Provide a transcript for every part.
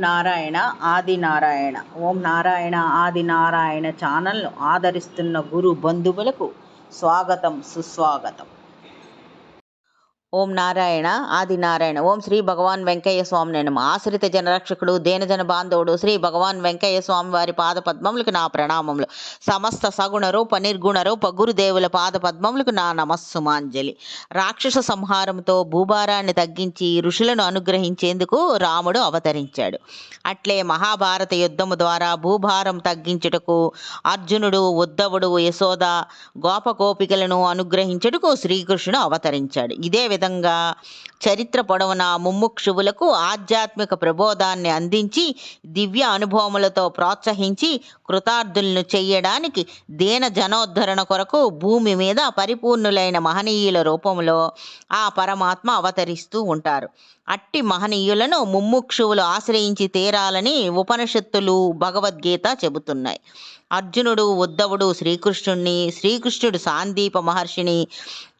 నారాయణ ఆది నారాయణ. ఓం నారాయణ ఆది నారాయణ ఛానల్ను ఆదరిస్తున్న గురు బంధువులకు స్వాగతం, సుస్వాగతం. ఓం నారాయణ ఆది నారాయణ. ఓం శ్రీ భగవాన్ వెంకయ్య స్వామి నమ. ఆశ్రిత జనరక్షకుడు, దేనజన బాంధవుడు శ్రీ భగవాన్ వెంకయ్య స్వామి వారి పాద పద్మములకు నా ప్రణామములు. సమస్త సగుణ రూప నిర్గుణ రూప గురుదేవుల పాద పద్మములకు నా నమస్సుమాంజలి. రాక్షస సంహారంతో భూభారాన్ని తగ్గించి ఋషులను అనుగ్రహించేందుకు రాముడు అవతరించాడు. అట్లే మహాభారత యుద్ధము ద్వారా భూభారం తగ్గించుటకు అర్జునుడు, ఉద్ధవుడు, యశోద, గోపగోపికలను అనుగ్రహించుటకు శ్రీకృష్ణుడు అవతరించాడు. ఇదే విధంగా చరిత్ర పొడవునా ముముక్షువులకు ఆధ్యాత్మిక ప్రబోధాన్ని అందించి దివ్య అనుభవములతో ప్రోత్సహించి కృతార్థులను చెయ్యడానికి దీన జనోద్ధరణ కొరకు భూమి మీద పరిపూర్ణులైన మహనీయుల రూపంలో ఆ పరమాత్మ అవతరిస్తూ ఉంటారు. అట్టి మహనీయులను ముముక్షువులు ఆశ్రయించి తీరాలని ఉపనిషత్తులు, భగవద్గీత చెబుతున్నాయి. అర్జునుడు, ఉద్ధవుడు శ్రీకృష్ణుణ్ణి, శ్రీకృష్ణుడు సాందీప మహర్షిని,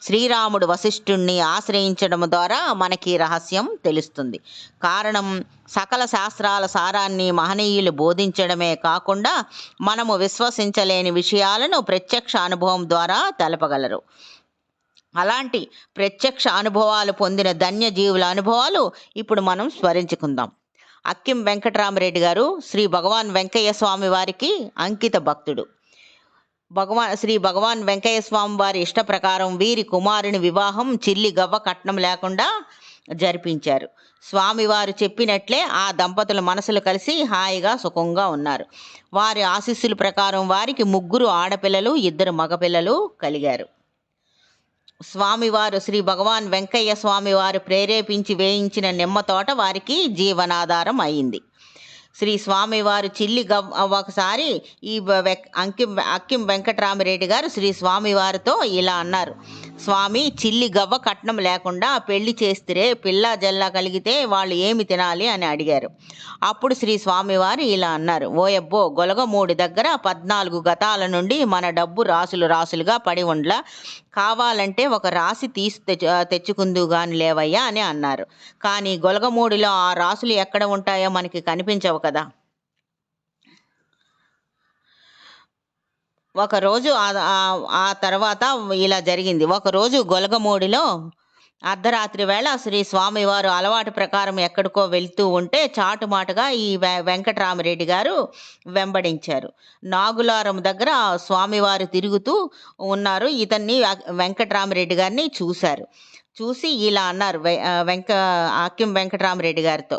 శ్రీరాముడు వశిష్ఠుణ్ణి ఆశ్రయించడం ద్వారా మనకి రహస్యం తెలుస్తుంది. కారణం, సకల శాస్త్రాల సారాన్ని మహనీయులు బోధించడమే కాకుండా మనము విశ్వసించలేని విషయాలను ప్రత్యక్ష అనుభవం ద్వారా తెలపగలరు. అలాంటి ప్రత్యక్ష అనుభవాలు పొందిన ధన్యజీవుల అనుభవాలు ఇప్పుడు మనం స్మరించుకుందాం. అక్కిం వెంకటరామరెడ్డి గారు శ్రీ భగవాన్ వెంకయ్య స్వామి వారికి అంకిత భక్తుడు. శ్రీ భగవాన్ వెంకయ్య స్వామి వారి ఇష్ట ప్రకారం వీరి కుమారుని వివాహం చిల్లి గవ్వ కట్నం లేకుండా జరిపించారు. స్వామివారు చెప్పినట్లే ఆ దంపతుల మనసులు కలిసి హాయిగా సుఖంగా ఉన్నారు. వారి ఆశీస్సుల ప్రకారం వారికి 3 ఆడపిల్లలు, 2 మగపిల్లలు కలిగారు. స్వామివారు శ్రీ భగవాన్ వెంకయ్య స్వామివారు ప్రేరేపించి వేయించిన నిమ్మ తోట వారికి జీవనాధారం అయింది. శ్రీ స్వామివారు చిల్లి ఒకసారి ఈ అక్కిం వెంకటరామరెడ్డి గారు శ్రీ స్వామివారితో ఇలా అన్నారు: స్వామి, చిల్లి గవ్వ కట్నం లేకుండా పెళ్లి చేస్తే పిల్ల జల్ల కలిగితే వాళ్ళు ఏమి తినాలి అని అడిగారు. అప్పుడు శ్రీ స్వామివారు ఇలా అన్నారు: ఓయబ్బో, గొలగమూడి దగ్గర 14 గతాల నుండి మన డబ్బు రాసులు రాసులుగా పడి ఉండ్లా, కావాలంటే ఒక రాశి తీసి తెచ్చుకుందు గాని లేవయ్యా అని అన్నారు. కానీ గొలగమూడిలో ఆ రాసులు ఎక్కడ ఉంటాయో మనకి కనిపించవు కదా. ఒకరోజు ఆ తర్వాత ఇలా జరిగింది. ఒకరోజు గొలగమూడిలో అర్ధరాత్రి వేళ శ్రీ స్వామివారు అలవాటు ప్రకారం ఎక్కడికో వెళ్తూ ఉంటే చాటుమాటుగా ఈ వెంకటరామరెడ్డి గారు వెంబడించారు. నాగులారం దగ్గర స్వామివారు తిరుగుతూ ఉన్నారు. ఇతన్ని వెంకటరామరెడ్డి గారిని చూశారు. చూసి ఇలా అన్నారు అక్కిం వెంకటరామరెడ్డి గారితో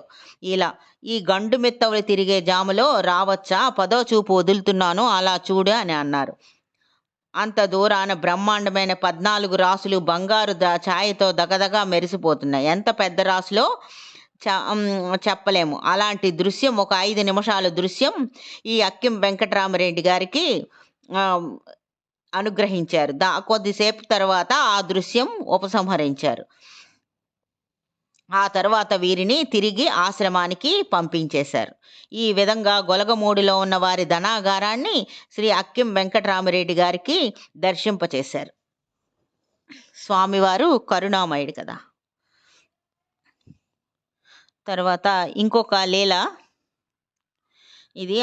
ఇలా: ఈ గండు మెత్తవులు తిరిగే జాములో రావచ్చా? 10వ చూపు వదులుతున్నాను, అలా చూడు అని అన్నారు. అంత దూరాన బ్రహ్మాండమైన 14 రాసులు బంగారు ఛాయతో దగదగా మెరిసిపోతున్నాయి. ఎంత పెద్ద రాసులో చెప్పలేము. అలాంటి దృశ్యం, ఒక 5 నిమిషాల దృశ్యం ఈ అక్కిం వెంకటరామరెడ్డి గారికి అనుగ్రహించారు. కొద్దిసేపు తర్వాత ఆ దృశ్యం ఉపసంహరించారు. ఆ తర్వాత వీరిని తిరిగి ఆశ్రమానికి పంపించేశారు. ఈ విధంగా గొలగమూడిలో ఉన్న వారి ధనాగారాన్ని శ్రీ అక్కిం వెంకటరామరెడ్డి గారికి దర్శింపచేశారు. స్వామివారు కరుణామయుడు కదా. తర్వాత ఇంకొక లీల. ఇది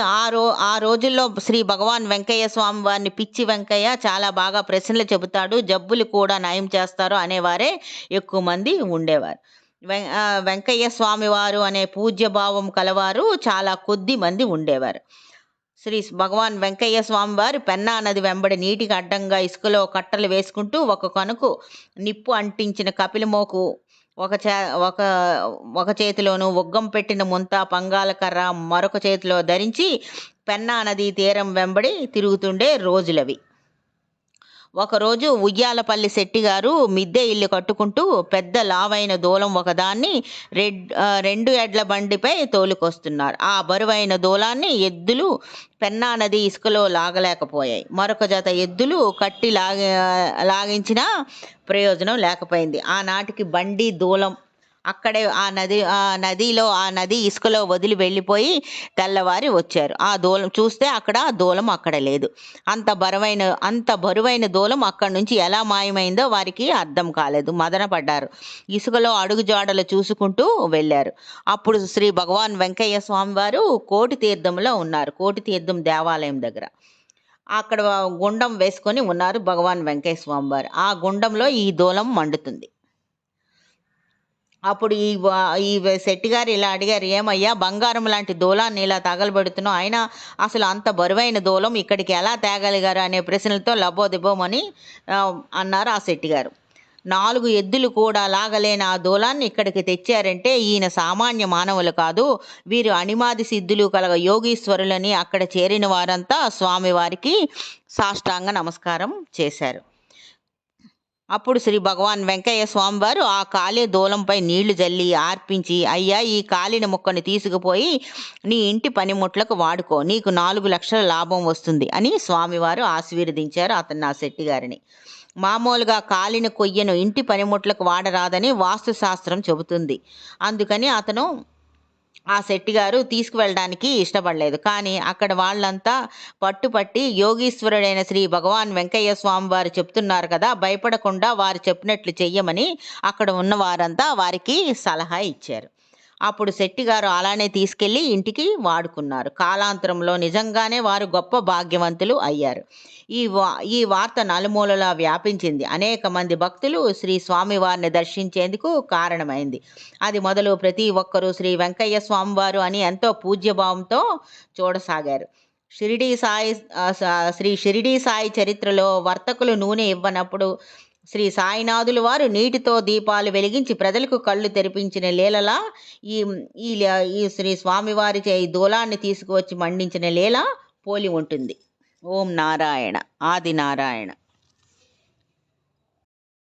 ఆ రోజుల్లో శ్రీ భగవాన్ వెంకయ్య స్వామి వారిని పిచ్చి వెంకయ్య చాలా బాగా ప్రశ్నలు చెబుతాడు, జబ్బులు కూడా నయం చేస్తారు అనేవారే ఎక్కువ మంది ఉండేవారు. వెంకయ్య స్వామి వారు అనే పూజ్యభావం కలవారు చాలా కొద్ది మంది ఉండేవారు. శ్రీ భగవాన్ వెంకయ్య స్వామి వారు పెన్నా నది వెంబడి నీటికి అడ్డంగా ఇసుకలో కట్టలు వేసుకుంటూ ఒక కనుకు నిప్పు అంటించిన కపిలమోకు ఒక చేతిలోనూ ఒగ్గం పెట్టిన ముంత పంగాల కర్ర మరొక చేతిలో ధరించి పెన్నా నది తీరం వెంబడి తిరుగుతుండే రోజులవి. ఒకరోజు ఉయ్యాలపల్లి శెట్టి గారు మిద్దె ఇల్లు కట్టుకుంటూ పెద్ద లావైన దూలం ఒకదాన్ని 2 ఎడ్ల బండిపై తోలుకొస్తున్నారు. ఆ బరువైన దూలాన్ని ఎద్దులు పెన్నా నది ఇసుకలో లాగలేకపోయాయి. మరొక జత ఎద్దులు కట్టి లాగించినా ప్రయోజనం లేకపోయింది. ఆనాటికి బండి, దూలం అక్కడే ఆ నది ఇసుకలో వదిలి వెళ్ళిపోయి తెల్లవారి వచ్చారు. ఆ దూలం చూస్తే అక్కడ ఆ దూలం అక్కడ లేదు. అంత బరువైన దూలం అక్కడి నుంచి ఎలా మాయమైందో వారికి అర్థం కాలేదు. మదన పడ్డారు. ఇసుకలో అడుగుజాడలు చూసుకుంటూ వెళ్ళారు. అప్పుడు శ్రీ భగవాన్ వెంకయ్య స్వామి వారు కోటి తీర్థంలో ఉన్నారు. కోటి తీర్థం దేవాలయం దగ్గర. అక్కడ గుండం వేసుకొని ఉన్నారు భగవాన్ వెంకయ్య స్వామి వారు. ఆ గుండంలో ఈ దూలం మండుతుంది. అప్పుడు ఈ శెట్టి గారు ఇలా అడిగారు, ఏమయ్యా బంగారం లాంటి దూలాన్ని ఇలా తగలబెడుతున్నావు, అయినా అసలు అంత బరువైన దూలం ఇక్కడికి ఎలా తేగలిగారు అనే ప్రశ్నలతో లబోదిబోమని అన్నారు ఆ శెట్టి గారు. 4 ఎద్దులు కూడా లాగలేని ఆ దూలాన్ని ఇక్కడికి తెచ్చారంటే ఈయన సామాన్య మానవులు కాదు, వీరు అణిమాది సిద్ధులు కలగ యోగీశ్వరులని అక్కడ చేరిన వారంతా స్వామివారికి సాష్టాంగ నమస్కారం చేశారు. అప్పుడు శ్రీ భగవాన్ వెంకయ్య స్వామి వారు ఆ కాళీ దూలంపై నీళ్లు జల్లి ఆర్పించి, అయ్యా ఈ కాలిన ముక్కను తీసుకుపోయి నీ ఇంటి పనిముట్లకు వాడుకో, నీకు 4 లక్షల లాభం వస్తుంది అని స్వామివారు ఆశీర్వదించారు ఆ శెట్టి గారిని. మామూలుగా కాలిన కొయ్యను ఇంటి పనిముట్లకు వాడరాదని వాస్తుశాస్త్రం చెబుతుంది. అందుకని అతను ఆ శెట్టి గారు తీసుకువెళ్ళడానికి ఇష్టపడలేదు. కానీ అక్కడ వాళ్ళంతా పట్టుపట్టి యోగీశ్వరుడైన శ్రీ భగవాన్ వెంకయ్య స్వామి వారు చెప్తున్నారు కదా, భయపడకుండా వారు చెప్పినట్లు చెయ్యమని అక్కడ ఉన్న వారంతా వారికి సలహా ఇచ్చారు. అప్పుడు శెట్టి గారు అలానే తీసుకెళ్లి ఇంటికి వాడుకున్నారు. కాలాంతరంలో నిజంగానే వారు గొప్ప భాగ్యవంతులు అయ్యారు. ఈ వార్త నలుమూలలా వ్యాపించింది. అనేక మంది భక్తులు శ్రీ స్వామివారిని దర్శించేందుకు కారణమైంది. అది మొదలు ప్రతి ఒక్కరూ శ్రీ వెంకయ్య స్వామివారు అని ఎంతో పూజ్యభావంతో చూడసాగారు. శ్రీ షిరిడీ సాయి చరిత్రలో వర్తకులు నూనె ఇవ్వనప్పుడు శ్రీ సాయినాథులు వారు నీటితో దీపాలు వెలిగించి ప్రజలకు కళ్ళు తెరిపించిన లీలలా ఈ ఈ శ్రీ స్వామివారి ఈ దూలాన్ని తీసుకువచ్చి మండించిన లీల పోలి ఉంటుంది. ఓం నారాయణ. ఆది నారాయణ.